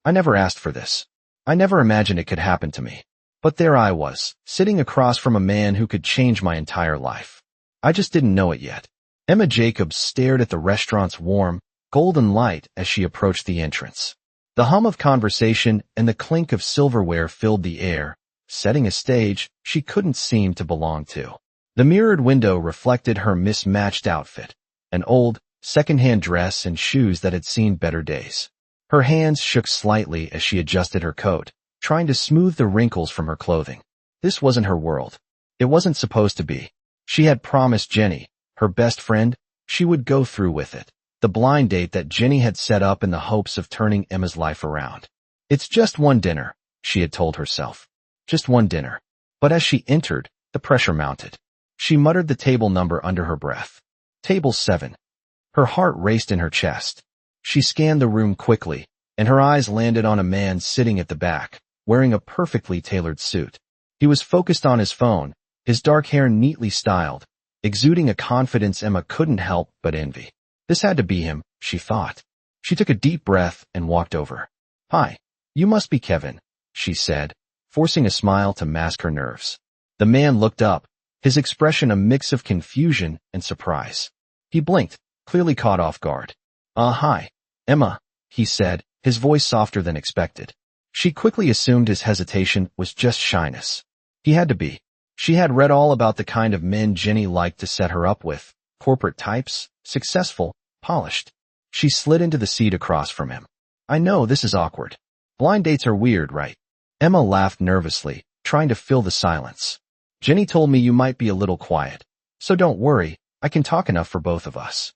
I never asked for this. I never imagined it could happen to me. But there I was, sitting across from a man who could change my entire life. I just didn't know it yet. Emma Jacobs stared at the restaurant's warm, golden light as she approached the entrance. The hum of conversation and the clink of silverware filled the air, setting a stage she couldn't seem to belong to. The mirrored window reflected her mismatched outfit, an old, second-hand dress and shoes that had seen better days. Her hands shook slightly as she adjusted her coat, trying to smooth the wrinkles from her clothing. This wasn't her world. It wasn't supposed to be. She had promised Jenny, her best friend, she would go through with it. The blind date that Jenny had set up in the hopes of turning Emma's life around. It's just one dinner, she had told herself. Just one dinner. But as she entered, the pressure mounted. She muttered the table number under her breath. Table 7. Her heart raced in her chest. She scanned the room quickly, and her eyes landed on a man sitting at the back, wearing a perfectly tailored suit. He was focused on his phone, his dark hair neatly styled, exuding a confidence Emma couldn't help but envy. This had to be him, she thought. She took a deep breath and walked over. Hi, you must be Kevin, she said, forcing a smile to mask her nerves. The man looked up, his expression a mix of confusion and surprise. He blinked, clearly caught off guard. Hi, Emma, he said, his voice softer than expected. She quickly assumed his hesitation was just shyness. He had to be. She had read all about the kind of men Jenny liked to set her up with, corporate types, successful, polished. She slid into the seat across from him. I know this is awkward. Blind dates are weird, right? Emma laughed nervously, trying to fill the silence. Jenny told me you might be a little quiet. So don't worry, I can talk enough for both of us.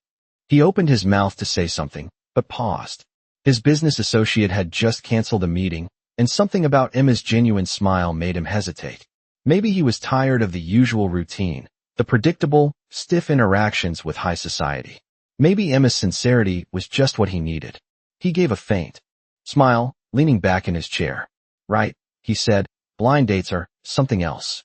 He opened his mouth to say something, but paused. His business associate had just canceled a meeting, and something about Emma's genuine smile made him hesitate. Maybe he was tired of the usual routine, the predictable, stiff interactions with high society. Maybe Emma's sincerity was just what he needed. He gave a faint smile, leaning back in his chair. Right, he said, blind dates are something else.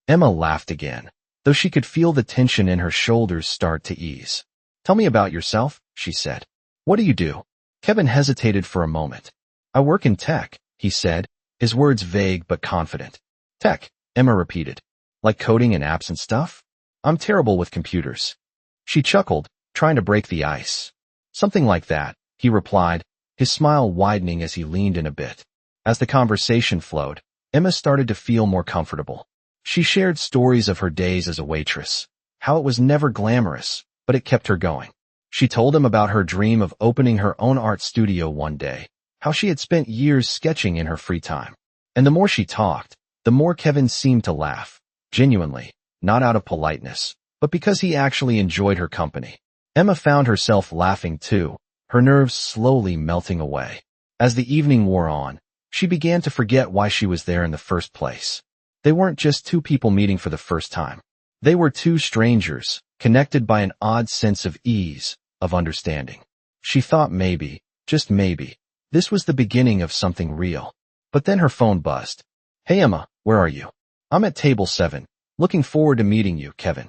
Emma laughed again, though she could feel the tension in her shoulders start to ease. Tell me about yourself, she said. What do you do? Kevin hesitated for a moment. I work in tech, he said, his words vague but confident. Tech, Emma repeated. Like coding and apps and stuff? I'm terrible with computers. She chuckled, trying to break the ice. Something like that, he replied, his smile widening as he leaned in a bit. As the conversation flowed, Emma started to feel more comfortable. She shared stories of her days as a waitress, how it was never glamorous, but it kept her going. She told him about her dream of opening her own art studio one day, how she had spent years sketching in her free time. And the more she talked, the more Kevin seemed to laugh, genuinely, not out of politeness, but because he actually enjoyed her company. Emma found herself laughing too, her nerves slowly melting away. As the evening wore on, she began to forget why she was there in the first place. They weren't just two people meeting for the first time. They were two strangers, connected by an odd sense of ease, of understanding. She thought maybe, just maybe, this was the beginning of something real. But then her phone buzzed. Hey Emma, where are you? I'm at table 7, looking forward to meeting you, Kevin.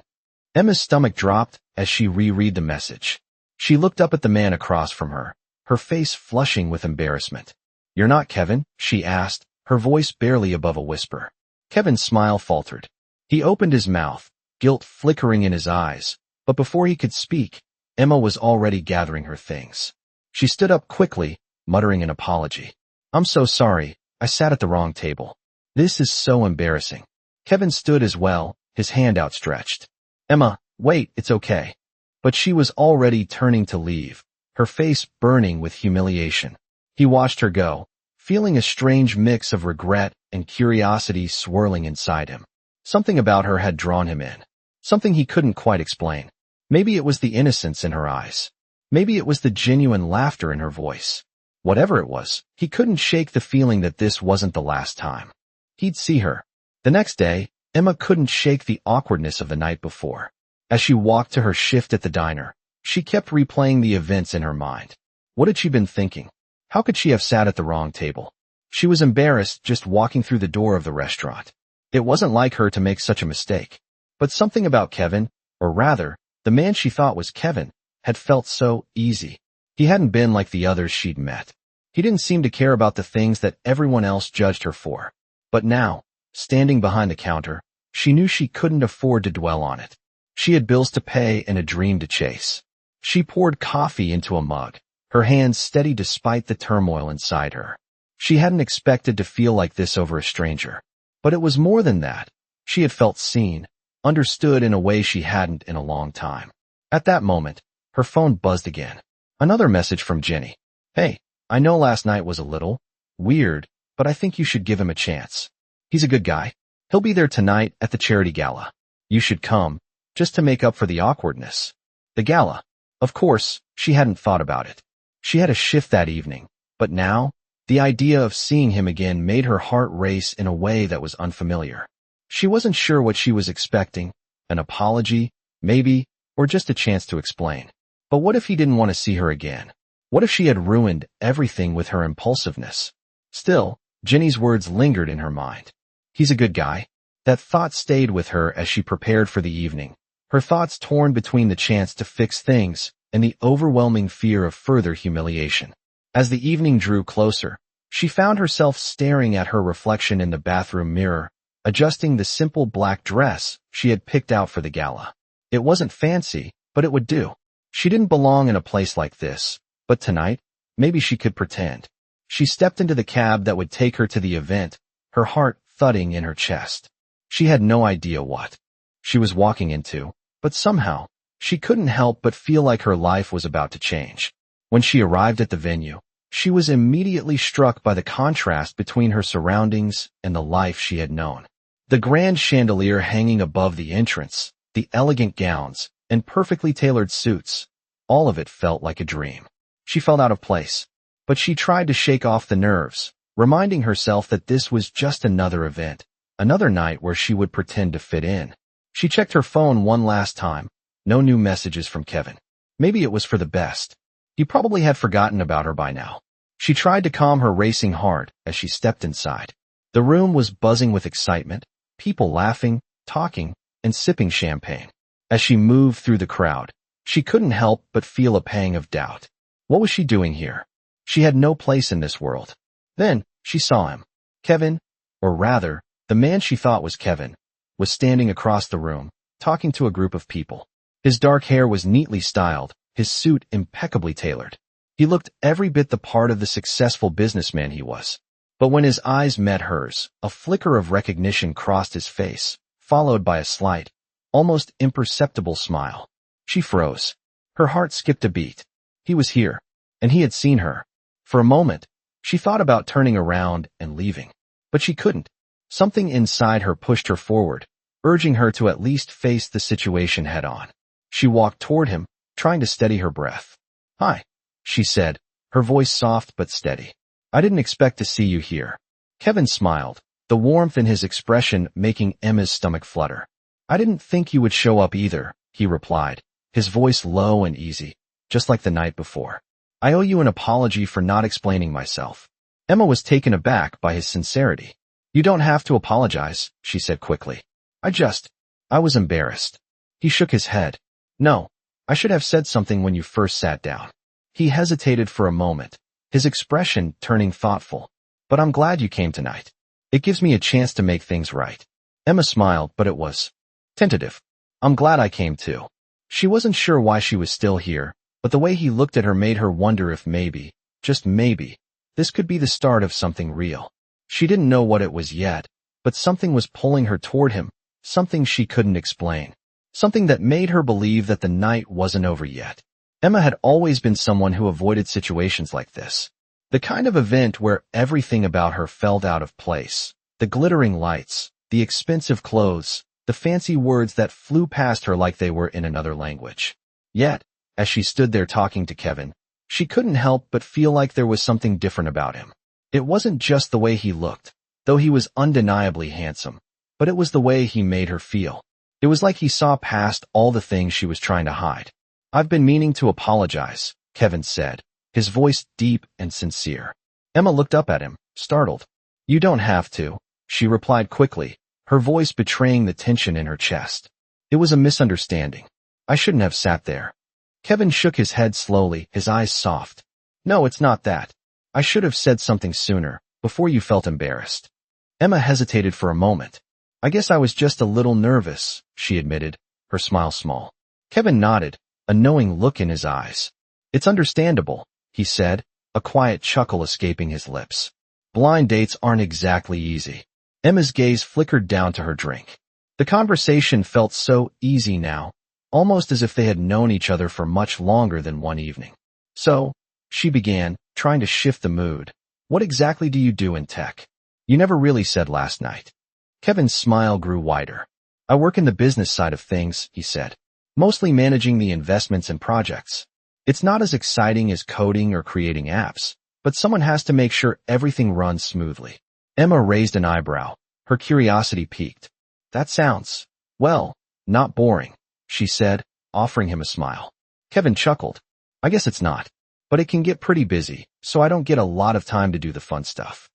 Emma's stomach dropped as she reread the message. She looked up at the man across from her, her face flushing with embarrassment. You're not Kevin? She asked, her voice barely above a whisper. Kevin's smile faltered. He opened his mouth, guilt flickering in his eyes, but before he could speak, Emma was already gathering her things. She stood up quickly, muttering an apology. I'm so sorry, I sat at the wrong table. This is so embarrassing. Kevin stood as well, his hand outstretched. Emma, wait, it's okay. But she was already turning to leave, her face burning with humiliation. He watched her go, feeling a strange mix of regret and curiosity swirling inside him. Something about her had drawn him in. Something he couldn't quite explain. Maybe it was the innocence in her eyes. Maybe it was the genuine laughter in her voice. Whatever it was, he couldn't shake the feeling that this wasn't the last time. He'd see her. The next day, Emma couldn't shake the awkwardness of the night before. As she walked to her shift at the diner, she kept replaying the events in her mind. What had she been thinking? How could she have sat at the wrong table? She was embarrassed just walking through the door of the restaurant. It wasn't like her to make such a mistake. But something about Kevin, or rather, the man she thought was Kevin, had felt so easy. He hadn't been like the others she'd met. He didn't seem to care about the things that everyone else judged her for. But now, standing behind the counter, she knew she couldn't afford to dwell on it. She had bills to pay and a dream to chase. She poured coffee into a mug, her hands steady despite the turmoil inside her. She hadn't expected to feel like this over a stranger. But it was more than that. She had felt seen, understood in a way she hadn't in a long time. At that moment, her phone buzzed again. Another message from Jenny. Hey, I know last night was a little weird, but I think you should give him a chance. He's a good guy. He'll be there tonight at the charity gala. You should come, just to make up for the awkwardness. The gala. Of course, she hadn't thought about it. She had a shift that evening, but now, the idea of seeing him again made her heart race in a way that was unfamiliar. She wasn't sure what she was expecting, an apology, maybe, or just a chance to explain. But what if he didn't want to see her again? What if she had ruined everything with her impulsiveness? Still, Jenny's words lingered in her mind. He's a good guy. That thought stayed with her as she prepared for the evening, her thoughts torn between the chance to fix things and the overwhelming fear of further humiliation. As the evening drew closer, she found herself staring at her reflection in the bathroom mirror, adjusting the simple black dress she had picked out for the gala. It wasn't fancy, but it would do. She didn't belong in a place like this, but tonight, maybe she could pretend. She stepped into the cab that would take her to the event, her heart thudding in her chest. She had no idea what she was walking into, but somehow, she couldn't help but feel like her life was about to change. When she arrived at the venue, she was immediately struck by the contrast between her surroundings and the life she had known. The grand chandelier hanging above the entrance, the elegant gowns, and perfectly tailored suits, all of it felt like a dream. She felt out of place, but she tried to shake off the nerves, reminding herself that this was just another event, another night where she would pretend to fit in. She checked her phone one last time. No new messages from Kevin. Maybe it was for the best. He probably had forgotten about her by now. She tried to calm her racing heart as she stepped inside. The room was buzzing with excitement, people laughing, talking, and sipping champagne. As she moved through the crowd, she couldn't help but feel a pang of doubt. What was she doing here? She had no place in this world. Then, she saw him. Kevin, or rather, the man she thought was Kevin, was standing across the room, talking to a group of people. His dark hair was neatly styled, his suit impeccably tailored. He looked every bit the part of the successful businessman he was. But when his eyes met hers, a flicker of recognition crossed his face, followed by a slight, almost imperceptible smile. She froze. Her heart skipped a beat. He was here, and he had seen her. For a moment, she thought about turning around and leaving. But she couldn't. Something inside her pushed her forward, urging her to at least face the situation head-on. She walked toward him, trying to steady her breath. "Hi," she said, her voice soft but steady. "I didn't expect to see you here." Kevin smiled, the warmth in his expression making Emma's stomach flutter. "I didn't think you would show up either," he replied, his voice low and easy, just like the night before. "I owe you an apology for not explaining myself." Emma was taken aback by his sincerity. "You don't have to apologize," she said quickly. I was embarrassed." He shook his head. "No, I should have said something when you first sat down." He hesitated for a moment, his expression turning thoughtful. "But I'm glad you came tonight. It gives me a chance to make things right." Emma smiled, but it was tentative. "I'm glad I came too." She wasn't sure why she was still here, but the way he looked at her made her wonder if maybe, just maybe, this could be the start of something real. She didn't know what it was yet, but something was pulling her toward him, something she couldn't explain. Something that made her believe that the night wasn't over yet. Emma had always been someone who avoided situations like this. The kind of event where everything about her felt out of place. The glittering lights, the expensive clothes, the fancy words that flew past her like they were in another language. Yet, as she stood there talking to Kevin, she couldn't help but feel like there was something different about him. It wasn't just the way he looked, though he was undeniably handsome, but it was the way he made her feel. It was like he saw past all the things she was trying to hide. "I've been meaning to apologize," Kevin said, his voice deep and sincere. Emma looked up at him, startled. "You don't have to," she replied quickly, her voice betraying the tension in her chest. "It was a misunderstanding. I shouldn't have sat there." Kevin shook his head slowly, his eyes soft. "No, it's not that. I should have said something sooner, before you felt embarrassed. Emma hesitated for a moment. I guess I was just a little nervous, she admitted, her smile small. Kevin nodded, a knowing look in his eyes. It's understandable, he said, a quiet chuckle escaping his lips. Blind dates aren't exactly easy. Emma's gaze flickered down to her drink. The conversation felt so easy now, almost as if they had known each other for much longer than one evening. So, she began, trying to shift the mood. What exactly do you do in tech? You never really said last night. Kevin's smile grew wider. I work in the business side of things, he said. Mostly managing the investments and projects. It's not as exciting as coding or creating apps, but someone has to make sure everything runs smoothly. Emma raised an eyebrow. Her curiosity piqued. That sounds, well, not boring, she said, offering him a smile. Kevin chuckled. I guess it's not, but it can get pretty busy, so I don't get a lot of time to do the fun stuff.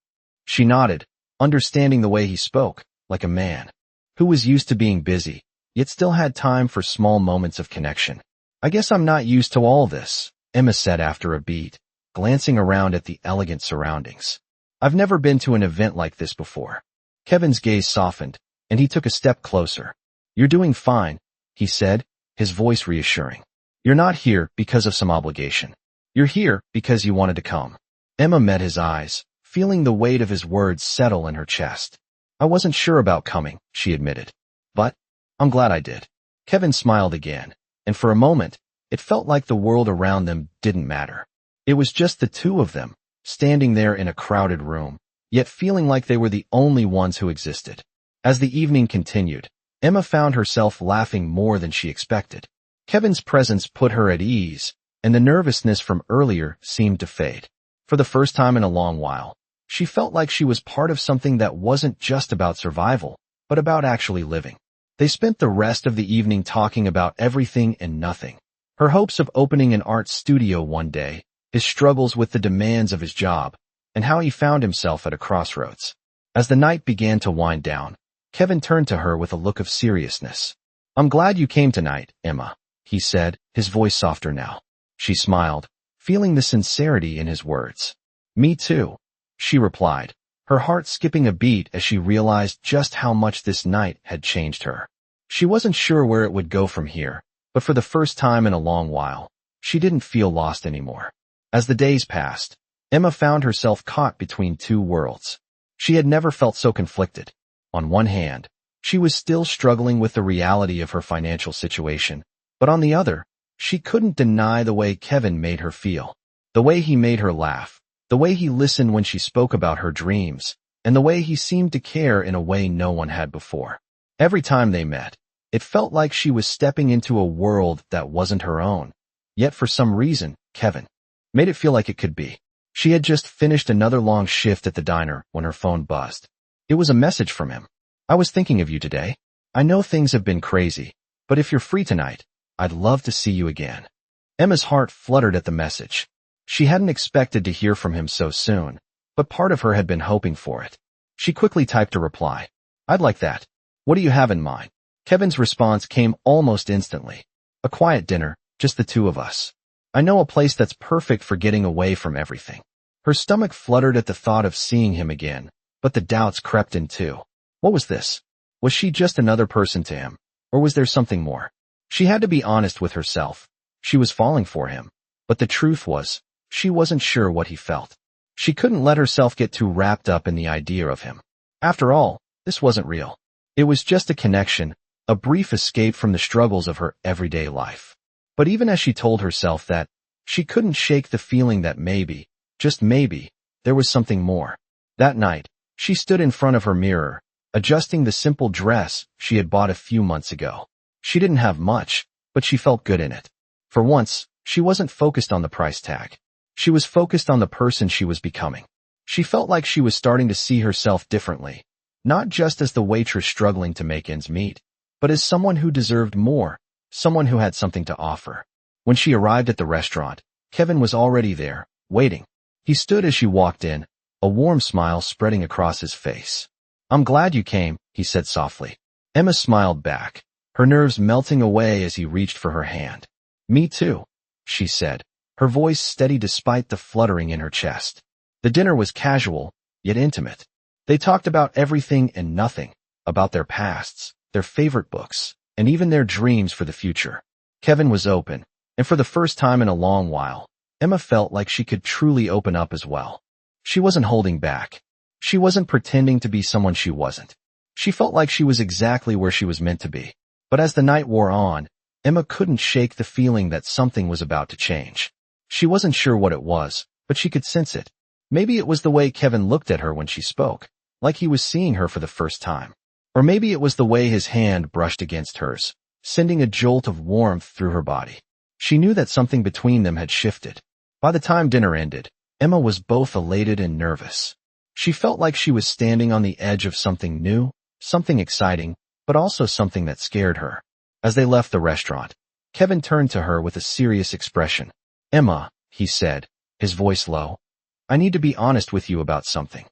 She nodded, understanding the way he spoke, like a man who was used to being busy, yet still had time for small moments of connection. I guess I'm not used to all this, Emma said after a beat, glancing around at the elegant surroundings. I've never been to an event like this before. Kevin's gaze softened, and he took a step closer. You're doing fine, he said, his voice reassuring. You're not here because of some obligation. You're here because you wanted to come. Emma met his eyes, feeling the weight of his words settle in her chest. I wasn't sure about coming, she admitted. But I'm glad I did. Kevin smiled again, and for a moment, it felt like the world around them didn't matter. It was just the two of them, standing there in a crowded room, yet feeling like they were the only ones who existed. As the evening continued, Emma found herself laughing more than she expected. Kevin's presence put her at ease, and the nervousness from earlier seemed to fade. For the first time in a long while, she felt like she was part of something that wasn't just about survival, but about actually living. They spent the rest of the evening talking about everything and nothing. Her hopes of opening an art studio one day, his struggles with the demands of his job, and how he found himself at a crossroads. As the night began to wind down, Kevin turned to her with a look of seriousness. I'm glad you came tonight, Emma, he said, his voice softer now. She smiled, feeling the sincerity in his words. Me too, she replied, her heart skipping a beat as she realized just how much this night had changed her. She wasn't sure where it would go from here, but for the first time in a long while, she didn't feel lost anymore. As the days passed, Emma found herself caught between two worlds. She had never felt so conflicted. On one hand, she was still struggling with the reality of her financial situation, but on the other, she couldn't deny the way Kevin made her feel. The way he made her laugh, the way he listened when she spoke about her dreams, and the way he seemed to care in a way no one had before. Every time they met, it felt like she was stepping into a world that wasn't her own. Yet for some reason, Kevin made it feel like it could be. She had just finished another long shift at the diner when her phone buzzed. It was a message from him. I was thinking of you today. I know things have been crazy, but if you're free tonight, I'd love to see you again. Emma's heart fluttered at the message. She hadn't expected to hear from him so soon, but part of her had been hoping for it. She quickly typed a reply. I'd like that. What do you have in mind? Kevin's response came almost instantly. A quiet dinner, just the two of us. I know a place that's perfect for getting away from everything. Her stomach fluttered at the thought of seeing him again, but the doubts crept in too. What was this? Was she just another person to him, or was there something more? She had to be honest with herself. She was falling for him, but the truth was, she wasn't sure what he felt. She couldn't let herself get too wrapped up in the idea of him. After all, this wasn't real. It was just a connection, a brief escape from the struggles of her everyday life. But even as she told herself that, she couldn't shake the feeling that maybe, just maybe, there was something more. That night, she stood in front of her mirror, adjusting the simple dress she had bought a few months ago. She didn't have much, but she felt good in it. For once, she wasn't focused on the price tag. She was focused on the person she was becoming. She felt like she was starting to see herself differently, not just as the waitress struggling to make ends meet, but as someone who deserved more, someone who had something to offer. When she arrived at the restaurant, Kevin was already there, waiting. He stood as she walked in, a warm smile spreading across his face. I'm glad you came, he said softly. Emma smiled back, her nerves melting away as he reached for her hand. Me too, she said, her voice steady despite the fluttering in her chest. The dinner was casual, yet intimate. They talked about everything and nothing, about their pasts, their favorite books, and even their dreams for the future. Kevin was open, and for the first time in a long while, Emma felt like she could truly open up as well. She wasn't holding back. She wasn't pretending to be someone she wasn't. She felt like she was exactly where she was meant to be. But as the night wore on, Emma couldn't shake the feeling that something was about to change. She wasn't sure what it was, but she could sense it. Maybe it was the way Kevin looked at her when she spoke, like he was seeing her for the first time. Or maybe it was the way his hand brushed against hers, sending a jolt of warmth through her body. She knew that something between them had shifted. By the time dinner ended, Emma was both elated and nervous. She felt like she was standing on the edge of something new, something exciting, but also something that scared her. As they left the restaurant, Kevin turned to her with a serious expression. "Emma," he said, his voice low, "I need to be honest with you about something."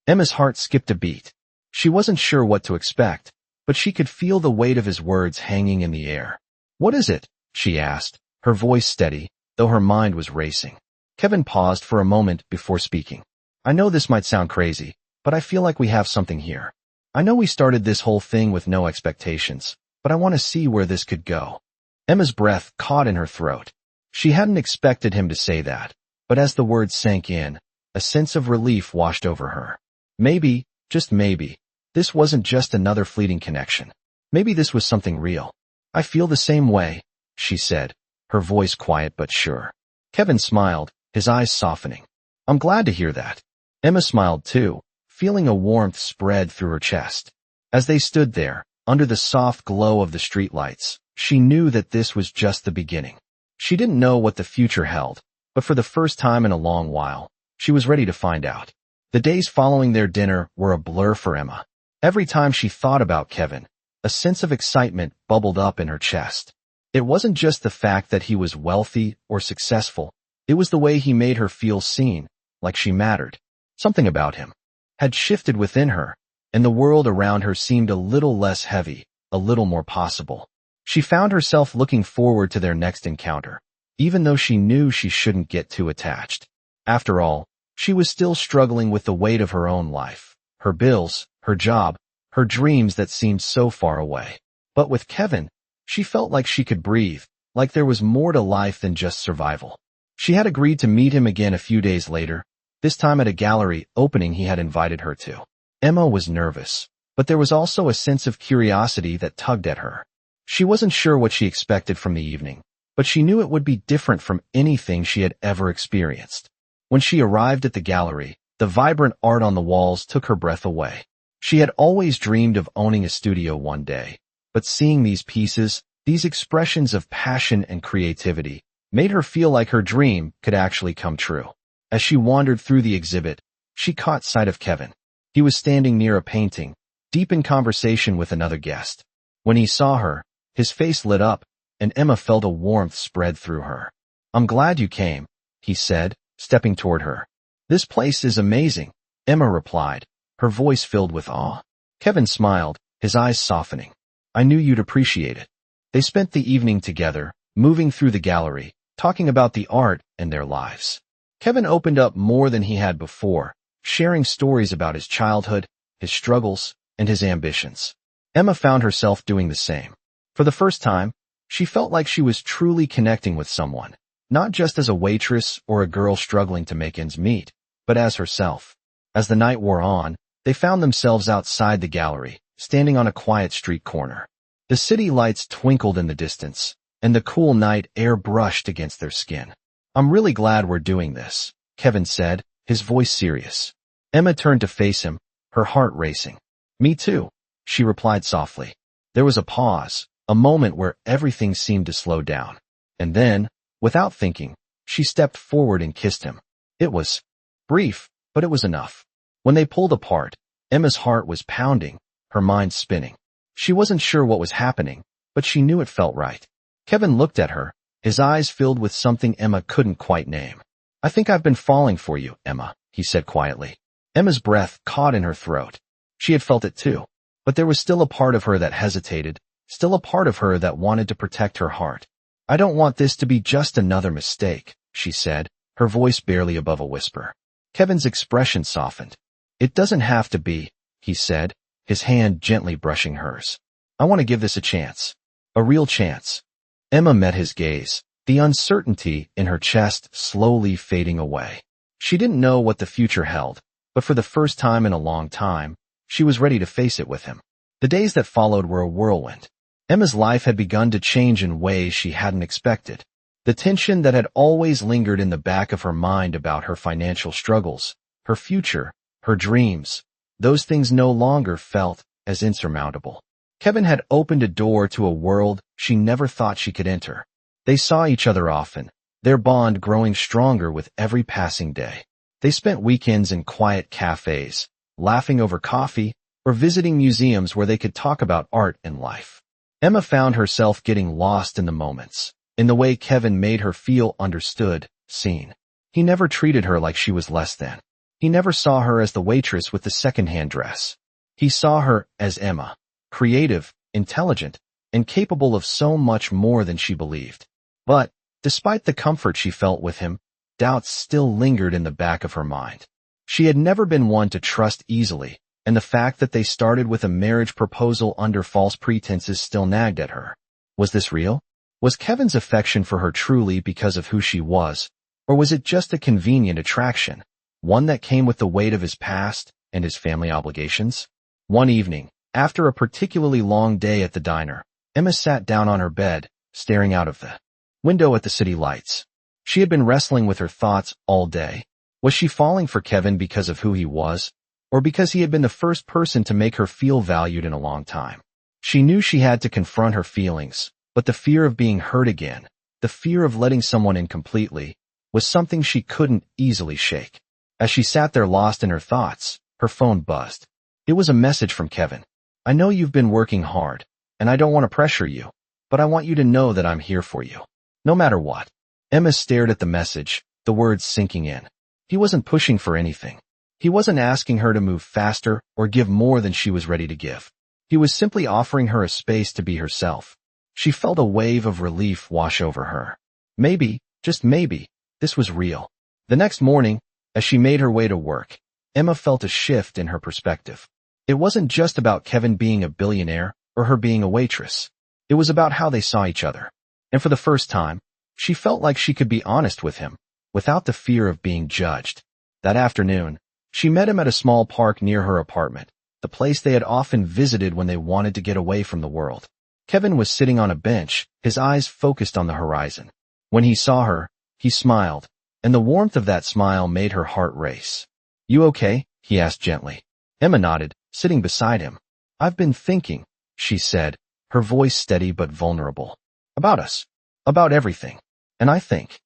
Emma's heart skipped a beat. She wasn't sure what to expect, but she could feel the weight of his words hanging in the air. "What is it?" she asked, her voice steady, though her mind was racing. Kevin paused for a moment before speaking. "I know this might sound crazy, but I feel like we have something here. I know we started this whole thing with no expectations, but I want to see where this could go." Emma's breath caught in her throat. She hadn't expected him to say that, but as the words sank in, a sense of relief washed over her. Maybe, just maybe, this wasn't just another fleeting connection. Maybe this was something real. "I feel the same way," she said, her voice quiet but sure. Kevin smiled, his eyes softening. "I'm glad to hear that." Emma smiled too, feeling a warmth spread through her chest. As they stood there, under the soft glow of the streetlights, she knew that this was just the beginning. She didn't know what the future held, but for the first time in a long while, she was ready to find out. The days following their dinner were a blur for Emma. Every time she thought about Kevin, a sense of excitement bubbled up in her chest. It wasn't just the fact that he was wealthy or successful, it was the way he made her feel seen, like she mattered. Something about him had shifted within her, and the world around her seemed a little less heavy, a little more possible. She found herself looking forward to their next encounter, even though she knew she shouldn't get too attached. After all, she was still struggling with the weight of her own life, her bills, her job, her dreams that seemed so far away. But with Kevin, she felt like she could breathe, like there was more to life than just survival. She had agreed to meet him again a few days later, this time at a gallery opening he had invited her to. Emma was nervous, but there was also a sense of curiosity that tugged at her. She wasn't sure what she expected from the evening, but she knew it would be different from anything she had ever experienced. When she arrived at the gallery, the vibrant art on the walls took her breath away. She had always dreamed of owning a studio one day, but seeing these pieces, these expressions of passion and creativity, made her feel like her dream could actually come true. As she wandered through the exhibit, she caught sight of Kevin. He was standing near a painting, deep in conversation with another guest. When he saw her, his face lit up, and Emma felt a warmth spread through her. "I'm glad you came," he said, stepping toward her. "This place is amazing," Emma replied, her voice filled with awe. Kevin smiled, his eyes softening. "I knew you'd appreciate it." They spent the evening together, moving through the gallery, talking about the art and their lives. Kevin opened up more than he had before, sharing stories about his childhood, his struggles, and his ambitions. Emma found herself doing the same. For the first time, she felt like she was truly connecting with someone, not just as a waitress or a girl struggling to make ends meet, but as herself. As the night wore on, they found themselves outside the gallery, standing on a quiet street corner. The city lights twinkled in the distance, and the cool night air brushed against their skin. "I'm really glad we're doing this," Kevin said, his voice serious. Emma turned to face him, her heart racing. "Me too," she replied softly. There was a pause, a moment where everything seemed to slow down. And then, without thinking, she stepped forward and kissed him. It was brief, but it was enough. When they pulled apart, Emma's heart was pounding, her mind spinning. She wasn't sure what was happening, but she knew it felt right. Kevin looked at her, his eyes filled with something Emma couldn't quite name. "I think I've been falling for you, Emma," he said quietly. Emma's breath caught in her throat. She had felt it too, but there was still a part of her that hesitated, still a part of her that wanted to protect her heart. "I don't want this to be just another mistake," she said, her voice barely above a whisper. Kevin's expression softened. It doesn't have to be, he said, his hand gently brushing hers. I want to give this a chance. A real chance. Emma met his gaze, the uncertainty in her chest slowly fading away. She didn't know what the future held, but for the first time in a long time, she was ready to face it with him. The days that followed were a whirlwind. Emma's life had begun to change in ways she hadn't expected. The tension that had always lingered in the back of her mind about her financial struggles, her future, her dreams, those things no longer felt as insurmountable. Kevin had opened a door to a world she never thought she could enter. They saw each other often, their bond growing stronger with every passing day. They spent weekends in quiet cafes, laughing over coffee, or visiting museums where they could talk about art and life. Emma found herself getting lost in the moments, in the way Kevin made her feel understood, seen. He never treated her like she was less than. He never saw her as the waitress with the second-hand dress. He saw her as Emma, creative, intelligent, and capable of so much more than she believed. But, despite the comfort she felt with him, doubts still lingered in the back of her mind. She had never been one to trust easily, and the fact that they started with a marriage proposal under false pretenses still nagged at her. Was this real? Was Kevin's affection for her truly because of who she was, or was it just a convenient attraction, one that came with the weight of his past and his family obligations? One evening, after a particularly long day at the diner, Emma sat down on her bed, staring out of the window at the city lights. She had been wrestling with her thoughts all day. Was she falling for Kevin because of who he was, or because he had been the first person to make her feel valued in a long time? She knew she had to confront her feelings, but the fear of being hurt again, the fear of letting someone in completely, was something she couldn't easily shake. As she sat there lost in her thoughts, her phone buzzed. It was a message from Kevin. I know you've been working hard, and I don't want to pressure you, but I want you to know that I'm here for you. No matter what. Emma stared at the message, the words sinking in. He wasn't pushing for anything. He wasn't asking her to move faster or give more than she was ready to give. He was simply offering her a space to be herself. She felt a wave of relief wash over her. Maybe, just maybe, this was real. The next morning, as she made her way to work, Emma felt a shift in her perspective. It wasn't just about Kevin being a billionaire or her being a waitress. It was about how they saw each other. And for the first time, she felt like she could be honest with him, without the fear of being judged. That afternoon, she met him at a small park near her apartment, the place they had often visited when they wanted to get away from the world. Kevin was sitting on a bench, his eyes focused on the horizon. When he saw her, he smiled, and the warmth of that smile made her heart race. You okay? He asked gently. Emma nodded, sitting beside him. I've been thinking, she said, her voice steady but vulnerable. About us. About everything. And I think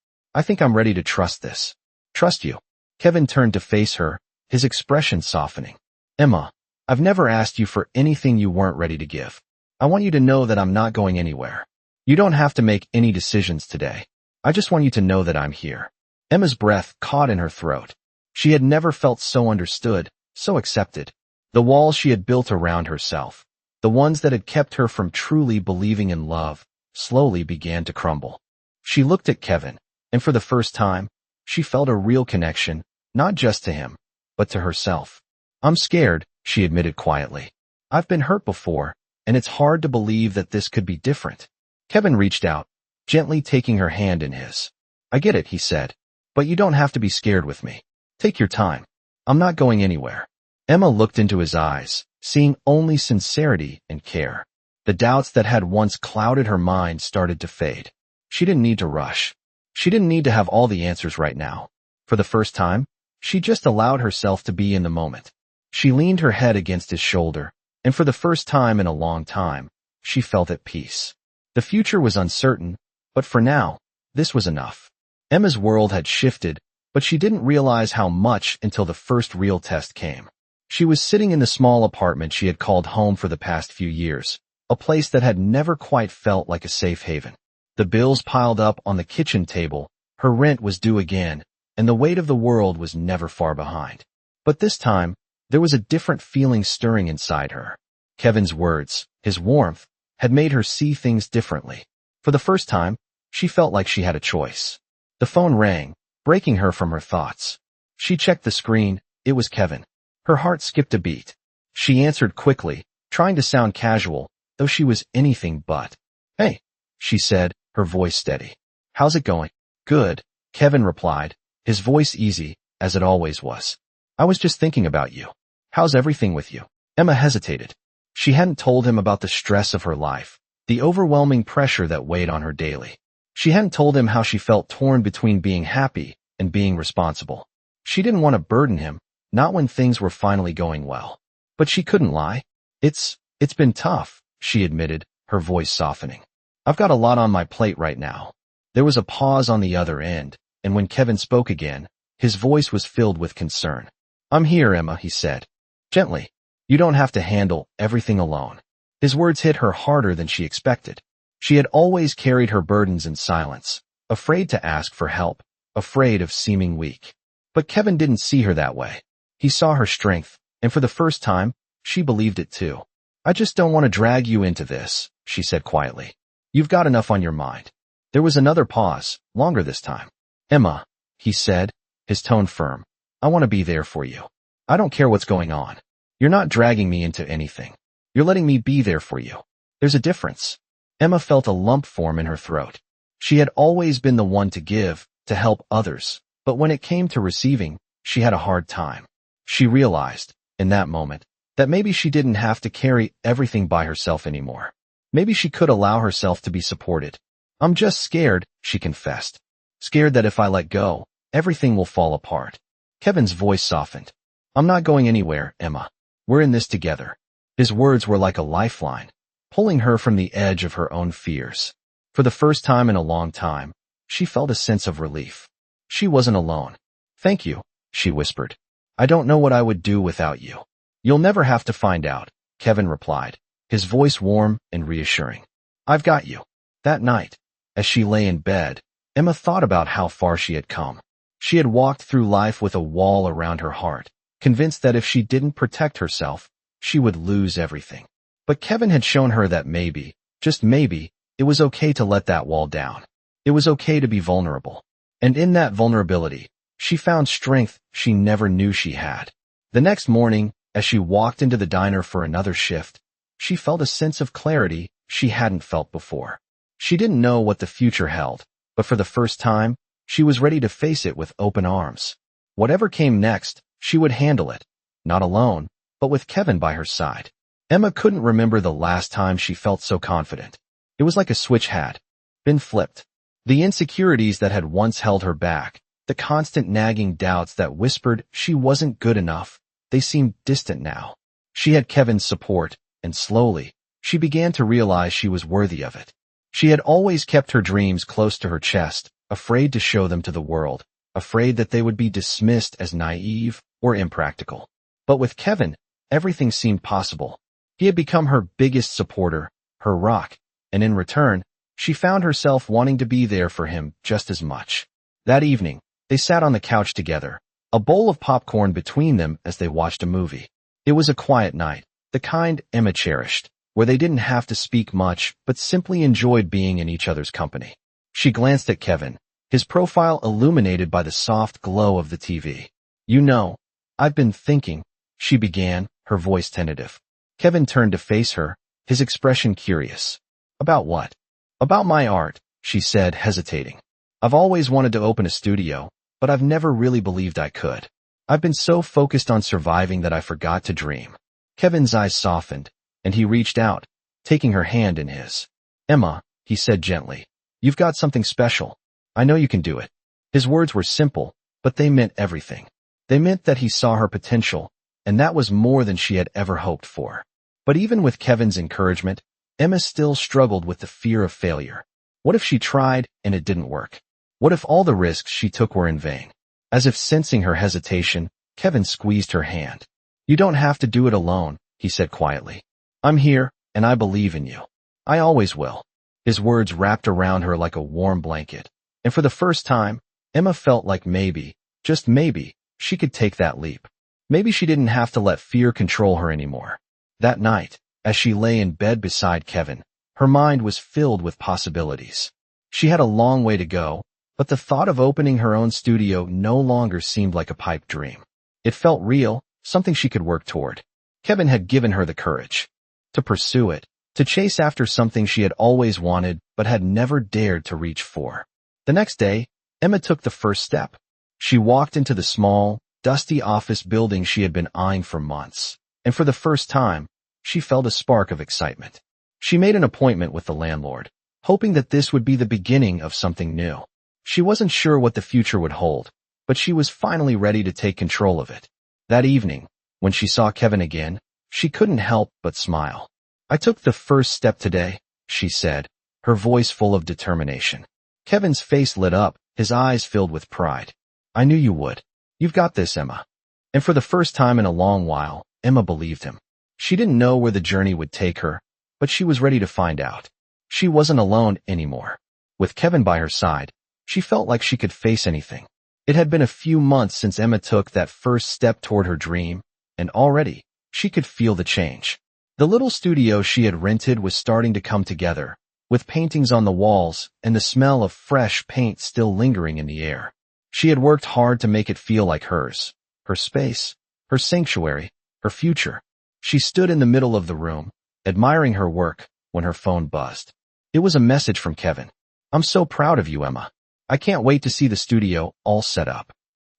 I'm ready to trust this. Trust you. Kevin turned to face her, his expression softening. Emma, I've never asked you for anything you weren't ready to give. I want you to know that I'm not going anywhere. You don't have to make any decisions today. I just want you to know that I'm here. Emma's breath caught in her throat. She had never felt so understood, so accepted. The walls she had built around herself, the ones that had kept her from truly believing in love, slowly began to crumble. She looked at Kevin, and for the first time, she felt a real connection, not just to him, but to herself. I'm scared, she admitted quietly. I've been hurt before, and it's hard to believe that this could be different. Kevin reached out, gently taking her hand in his. I get it, he said, but you don't have to be scared with me. Take your time. I'm not going anywhere. Emma looked into his eyes, seeing only sincerity and care. The doubts that had once clouded her mind started to fade. She didn't need to rush. She didn't need to have all the answers right now. For the first time, she just allowed herself to be in the moment. She leaned her head against his shoulder, and for the first time in a long time, she felt at peace. The future was uncertain, but for now, this was enough. Emma's world had shifted, but she didn't realize how much until the first real test came. She was sitting in the small apartment she had called home for the past few years, a place that had never quite felt like a safe haven. The bills piled up on the kitchen table, her rent was due again, and the weight of the world was never far behind. But this time, there was a different feeling stirring inside her. Kevin's words, his warmth, had made her see things differently. For the first time, she felt like she had a choice. The phone rang, breaking her from her thoughts. She checked the screen. It was Kevin. Her heart skipped a beat. She answered quickly, trying to sound casual, though she was anything but. "Hey," she said, her voice steady. "How's it going?" "Good," Kevin replied, his voice easy, as it always was. "I was just thinking about you. How's everything with you?" Emma hesitated. She hadn't told him about the stress of her life, the overwhelming pressure that weighed on her daily. She hadn't told him how she felt torn between being happy and being responsible. She didn't want to burden him, not when things were finally going well. But she couldn't lie. It's been tough," she admitted, her voice softening. "I've got a lot on my plate right now." There was a pause on the other end, and when Kevin spoke again, his voice was filled with concern. "I'm here, Emma," he said. Gently. "You don't have to handle everything alone." His words hit her harder than she expected. She had always carried her burdens in silence, afraid to ask for help, afraid of seeming weak. But Kevin didn't see her that way. He saw her strength, and for the first time, she believed it too. "I just don't want to drag you into this," she said quietly. "You've got enough on your mind." There was another pause, longer this time. "Emma," he said, his tone firm, "I want to be there for you. I don't care what's going on. You're not dragging me into anything. You're letting me be there for you. There's a difference." Emma felt a lump form in her throat. She had always been the one to give, to help others, but when it came to receiving, she had a hard time. She realized, in that moment, that maybe she didn't have to carry everything by herself anymore. Maybe she could allow herself to be supported. "I'm just scared," she confessed. "Scared that if I let go, everything will fall apart." Kevin's voice softened. "I'm not going anywhere, Emma. We're in this together." His words were like a lifeline, pulling her from the edge of her own fears. For the first time in a long time, she felt a sense of relief. She wasn't alone. "Thank you," she whispered. "I don't know what I would do without you." "You'll never have to find out," Kevin replied, his voice warm and reassuring. "I've got you." That night, as she lay in bed, Emma thought about how far she had come. She had walked through life with a wall around her heart, convinced that if she didn't protect herself, she would lose everything. But Kevin had shown her that maybe, just maybe, it was okay to let that wall down. It was okay to be vulnerable. And in that vulnerability, she found strength she never knew she had. The next morning, as she walked into the diner for another shift, she felt a sense of clarity she hadn't felt before. She didn't know what the future held, but for the first time, she was ready to face it with open arms. Whatever came next, she would handle it, not alone, but with Kevin by her side. Emma couldn't remember the last time she felt so confident. It was like a switch had been flipped. The insecurities that had once held her back, the constant nagging doubts that whispered she wasn't good enough, they seemed distant now. She had Kevin's support, and slowly, she began to realize she was worthy of it. She had always kept her dreams close to her chest, afraid to show them to the world, afraid that they would be dismissed as naive or impractical. But with Kevin, everything seemed possible. He had become her biggest supporter, her rock, and in return, she found herself wanting to be there for him just as much. That evening, they sat on the couch together, a bowl of popcorn between them as they watched a movie. It was a quiet night, the kind Emma cherished, where they didn't have to speak much but simply enjoyed being in each other's company. She glanced at Kevin, his profile illuminated by the soft glow of the TV. "You know, I've been thinking," she began, her voice tentative. Kevin turned to face her, his expression curious. "About what?" "About my art," she said, hesitating. "I've always wanted to open a studio, but I've never really believed I could. I've been so focused on surviving that I forgot to dream." Kevin's eyes softened, and he reached out, taking her hand in his. "Emma," he said gently, "you've got something special. I know you can do it." His words were simple, but they meant everything. They meant that he saw her potential, and that was more than she had ever hoped for. But even with Kevin's encouragement, Emma still struggled with the fear of failure. What if she tried and it didn't work? What if all the risks she took were in vain? As if sensing her hesitation, Kevin squeezed her hand. "You don't have to do it alone," he said quietly. "I'm here, and I believe in you. I always will." His words wrapped around her like a warm blanket, and for the first time, Emma felt like maybe, just maybe, she could take that leap. Maybe she didn't have to let fear control her anymore. That night, as she lay in bed beside Kevin, her mind was filled with possibilities. She had a long way to go, But the thought of opening her own studio no longer seemed like a pipe dream. It felt real, something she could work toward. Kevin had given her the courage to pursue it, to chase after something she had always wanted but had never dared to reach for. The next day, Emma took the first step. She walked into the small, dusty office building she had been eyeing for months, and for the first time, she felt a spark of excitement. She made an appointment with the landlord, hoping that this would be the beginning of something new. She wasn't sure what the future would hold, but she was finally ready to take control of it. That evening, when she saw Kevin again, she couldn't help but smile. "I took the first step today," she said, her voice full of determination. Kevin's face lit up, his eyes filled with pride. "I knew you would. You've got this, Emma." And for the first time in a long while, Emma believed him. She didn't know where the journey would take her, but she was ready to find out. She wasn't alone anymore. With Kevin by her side, she felt like she could face anything. It had been a few months since Emma took that first step toward her dream, and already, she could feel the change. The little studio she had rented was starting to come together, with paintings on the walls and the smell of fresh paint still lingering in the air. She had worked hard to make it feel like hers, her space, her sanctuary, her future. She stood in the middle of the room, admiring her work, when her phone buzzed. It was a message from Kevin. "I'm so proud of you, Emma. I can't wait to see the studio all set up."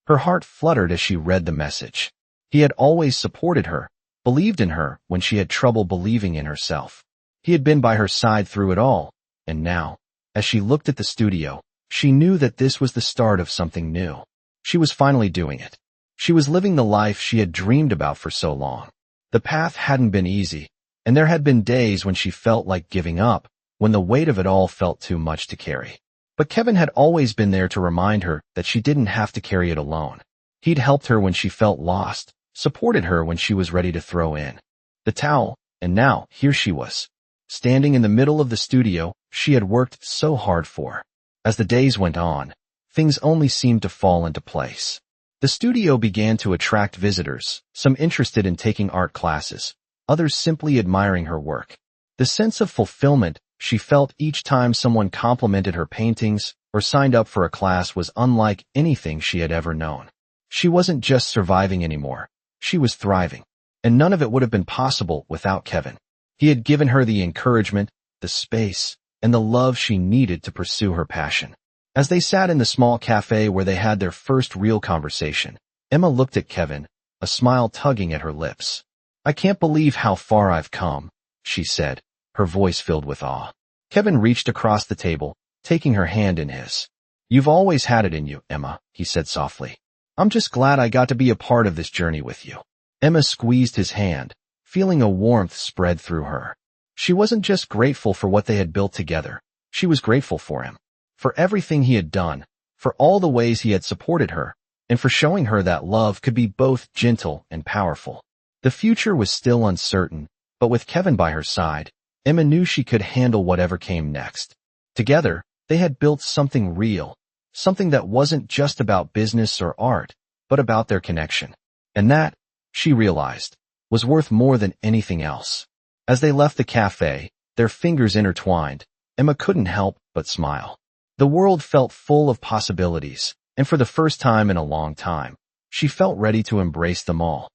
Her heart fluttered as she read the message. He had always supported her, believed in her when she had trouble believing in herself. He had been by her side through it all, and now, as she looked at the studio, she knew that this was the start of something new. She was finally doing it. She was living the life she had dreamed about for so long. The path hadn't been easy, and there had been days when she felt like giving up, when the weight of it all felt too much to carry. But Kevin had always been there to remind her that she didn't have to carry it alone. He'd helped her when she felt lost, supported her when she was ready to throw in the towel, and now here she was, standing in the middle of the studio she had worked so hard for. As the days went on, things only seemed to fall into place. The studio began to attract visitors, some interested in taking art classes, others simply admiring her work. The sense of fulfillment she felt each time someone complimented her paintings or signed up for a class was unlike anything she had ever known. She wasn't just surviving anymore, she was thriving. And none of it would have been possible without Kevin. He had given her the encouragement, the space, and the love she needed to pursue her passion. As they sat in the small cafe where they had their first real conversation, Emma looked at Kevin, a smile tugging at her lips. "I can't believe how far I've come," she said, her voice filled with awe. Kevin reached across the table, taking her hand in his. "You've always had it in you, Emma," he said softly. "I'm just glad I got to be a part of this journey with you." Emma squeezed his hand, feeling a warmth spread through her. She wasn't just grateful for what they had built together, she was grateful for him. For everything he had done, for all the ways he had supported her, and for showing her that love could be both gentle and powerful. The future was still uncertain, but with Kevin by her side, Emma knew she could handle whatever came next. Together, they had built something real, something that wasn't just about business or art, but about their connection. And that, she realized, was worth more than anything else. As they left the cafe, their fingers intertwined, Emma couldn't help but smile. The world felt full of possibilities, and for the first time in a long time, she felt ready to embrace them all.